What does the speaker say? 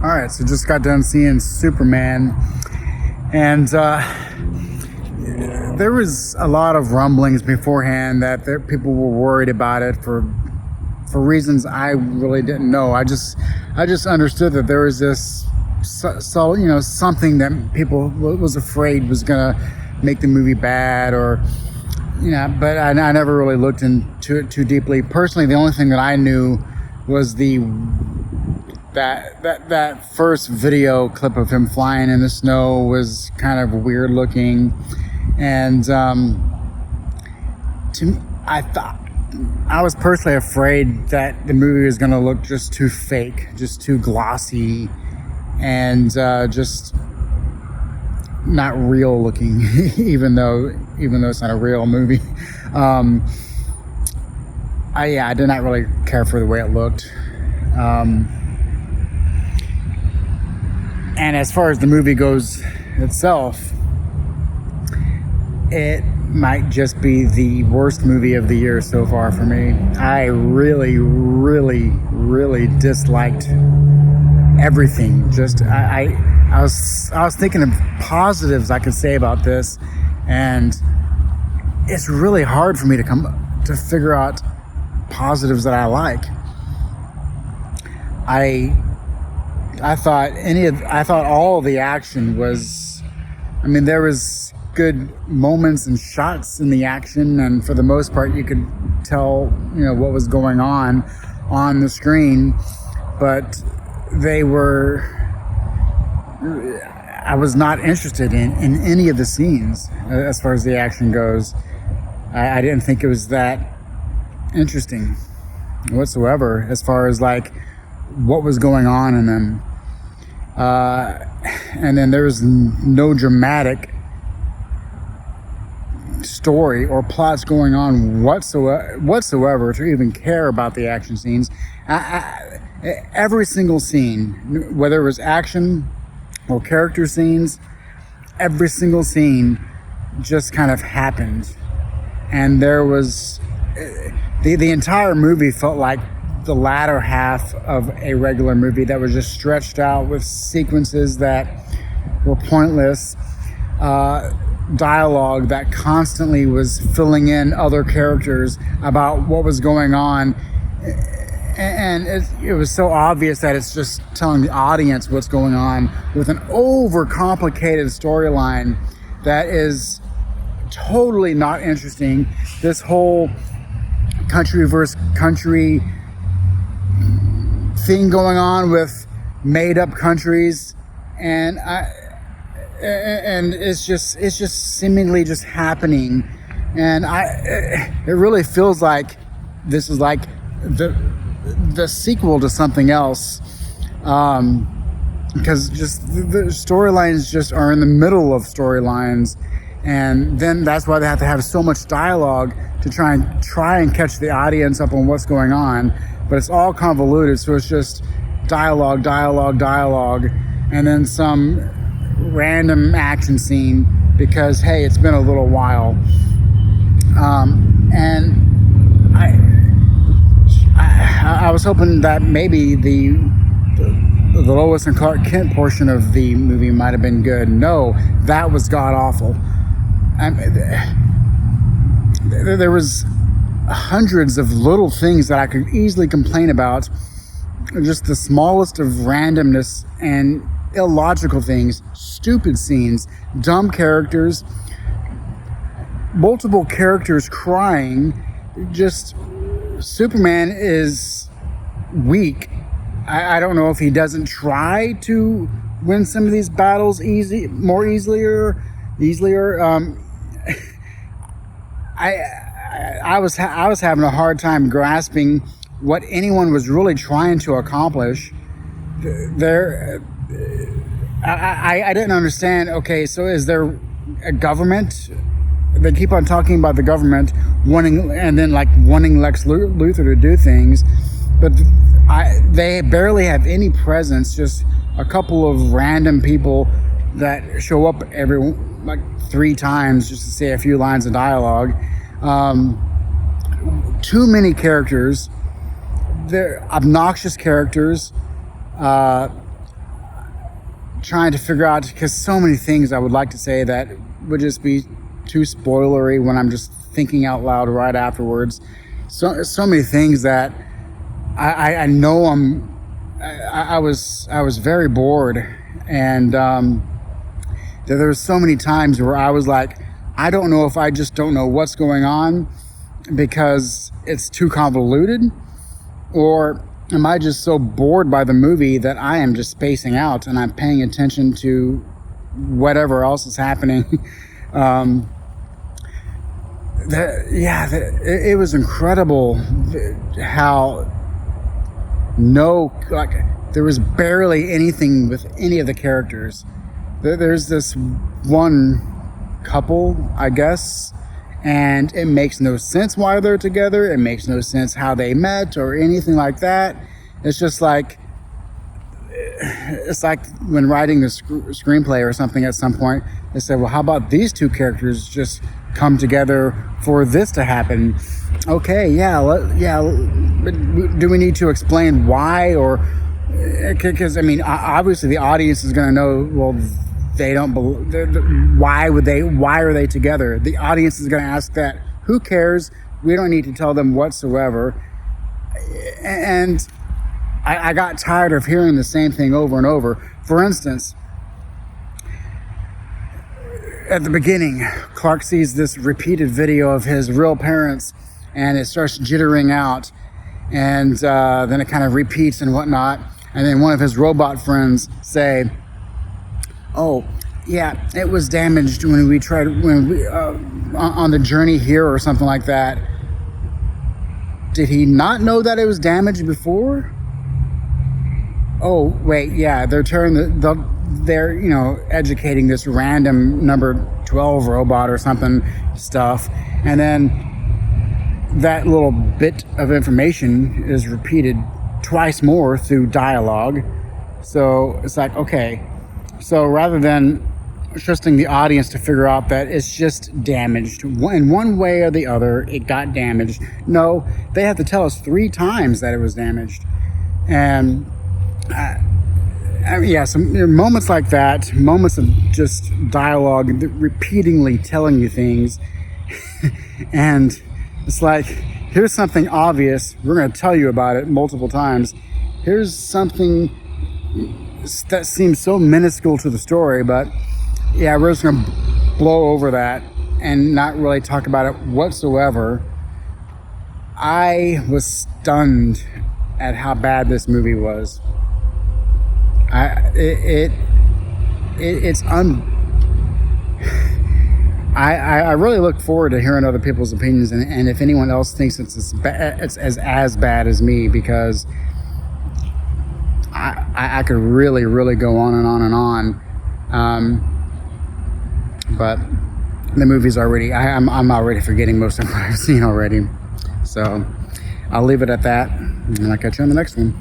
All right, so just got done seeing Superman, and there was a lot of rumblings beforehand that people were worried about it for reasons I really didn't know. I just understood that there was this something that people was afraid was gonna make the movie bad, or but I never really looked into it too deeply. Personally, the only thing that I knew was that first video clip of him flying in the snow was kind of weird looking, and I was personally afraid that the movie was going to look just too fake, just too glossy, and just not real looking, even though it's not a real movie. I did not really care for the way it looked. And as far as the movie goes itself, it might just be the worst movie of the year so far for me. I really, really, really disliked everything. I was thinking of positives I could say about this, and it's really hard for me to figure out positives that I like. I thought all of the action was, there was good moments and shots in the action, and for the most part you could tell what was going on the screen, but I was not interested in any of the scenes as far as the action goes. I didn't think it was that interesting whatsoever as far as like what was going on in them. And then there was no dramatic story or plots going on whatsoever to even care about the action scenes. Every single scene, whether it was action or character scenes, every single scene just kind of happened. And there was the entire movie felt like the latter half of a regular movie that was just stretched out with sequences that were pointless, dialogue that constantly was filling in other characters about what was going on, and it was so obvious that it's just telling the audience what's going on with an overcomplicated storyline that is totally not interesting. This whole country versus country thing going on with made up countries, and it's just seemingly just happening, and it really feels like this is like the sequel to something else, because just the storylines just are in the middle of storylines, and then that's why they have to have so much dialogue to try and catch the audience up on what's going on. But it's all convoluted, so it's just dialogue, and then some random action scene because, hey, it's been a little while. And I was hoping that maybe the Lois and Clark Kent portion of the movie might have been good. No, that was god-awful. There was hundreds of little things that I could easily complain about, just the smallest of randomness and illogical things, stupid scenes, dumb characters, multiple characters crying. Just Superman is weak. I don't know if he doesn't try to win some of these battles more easily. I was having a hard time grasping what anyone was really trying to accomplish. I didn't understand. Okay, so is there a government? They keep on talking about the government wanting Lex Luthor to do things, but they barely have any presence. Just a couple of random people that show up every 3 times just to say a few lines of dialogue. Too many characters. They're obnoxious characters. trying to figure out, because so many things I would like to say that would just be too spoilery when I'm just thinking out loud right afterwards. So many things that I know I was very bored, and there's so many times where I was like, I don't know if I just don't know what's going on because it's too convoluted, or am I just so bored by the movie that I am just spacing out and I'm paying attention to whatever else is happening. It was incredible how there was barely anything with any of the characters. There's this one couple, I guess, and it makes no sense why they're together. It makes no sense how they met or anything like that. It's just like, it's like when writing the screenplay or something at some point, they said, well, how about these two characters just come together for this to happen? Okay, but do we need to explain why? Or, because, I mean, obviously the audience is going to know, well, they don't why are they together? The audience is going to ask that. Who cares? We don't need to tell them whatsoever. And I got tired of hearing the same thing over and over. For instance, at the beginning, Clark sees this repeated video of his real parents, and it starts jittering out, and then it kind of repeats and whatnot. And then one of his robot friends say, oh, yeah, it was damaged when we on the journey here or something like that. Did he not know that it was damaged before? Oh, wait, yeah, they're educating this random number 12 robot or something stuff. And then that little bit of information is repeated twice more through dialogue. So it's like, okay. So rather than trusting the audience to figure out that it's just damaged in one way or the other, it got damaged. No, they have to tell us 3 times that it was damaged. And some moments like that, moments of just dialogue repeatedly telling you things, and it's like, here's something obvious, we're going to tell you about it multiple times. Here's something that seems so minuscule to the story, but yeah, we're just going to blow over that and not really talk about it whatsoever. I was stunned at how bad this movie was. I really look forward to hearing other people's opinions, and if anyone else thinks it's as bad as me, because I could really, really go on and on and on. But the movie's already, I'm already forgetting most of what I've seen already. So I'll leave it at that, and I'll catch you on the next one.